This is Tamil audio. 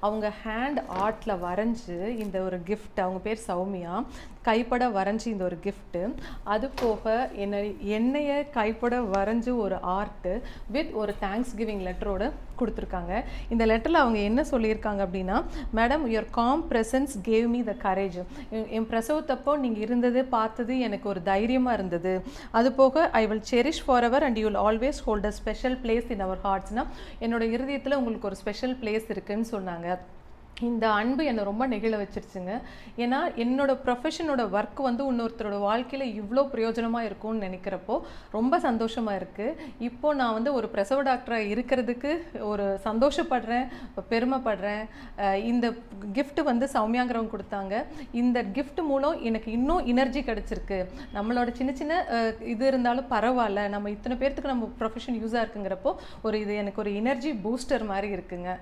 அவங்க ஹேண்ட் ஆர்ட்டில் வரைஞ்சி இந்த ஒரு கிஃப்ட், அவங்க பேர் சௌமியா, கைப்பட வரைஞ்சி இந்த ஒரு கிஃப்ட்டு, அது போக என்னைய கைப்பட வரைஞ்சி ஒரு ஆர்ட்டு வித் ஒரு தேங்க்ஸ் கிவிங் லெட்டரோடு கொடுத்துருக்காங்க. இந்த லெட்டரில் அவங்க என்ன சொல்லியிருக்காங்க அப்படின்னா, madam your calm presence gave me the courage. என் பிரசவத்தப்போ நீங்கள் இருந்தது பார்த்தது எனக்கு ஒரு தைரியமாக இருந்தது. அது போக I will cherish forever and you will always hold a special place in our ஹார்ட்ஸ்னா, என்னோட இருதயத்தில் உங்களுக்கு ஒரு ஸ்பெஷல் பிளேஸ் இருக்குன்னு சொன்னாங்க. இந்த அன்பு என்னை ரொம்ப நெகிழ வச்சிருச்சுங்க. ஏன்னா என்னோட ப்ரொஃபஷனோட ஒர்க் வந்து இன்னொருத்தரோட வாழ்க்கையில் இவ்வளோ பிரயோஜனமாக இருக்கும்னு நினைக்கிறப்போ ரொம்ப சந்தோஷமாக இருக்குது. இப்போது நான் வந்து ஒரு பிரசவ டாக்டராக இருக்கிறதுக்கு ஒரு சந்தோஷப்படுறேன், பெருமைப்படுறேன். இந்த கிஃப்ட் வந்து சௌமியாங்கிறவங்க கொடுத்தாங்க. இந்த கிஃப்ட் மூலம் எனக்கு இன்னும் எனர்ஜி கிடச்சிருக்கு. நம்மளோட சின்ன சின்ன இது இருந்தாலும் பரவாயில்ல, நம்ம இத்தனை பேர்த்துக்கு நம்ம ப்ரொஃபஷன் யூஸாக இருக்குங்கிறப்போ இது எனக்கு ஒரு எனர்ஜி பூஸ்டர் மாதிரி இருக்குங்க.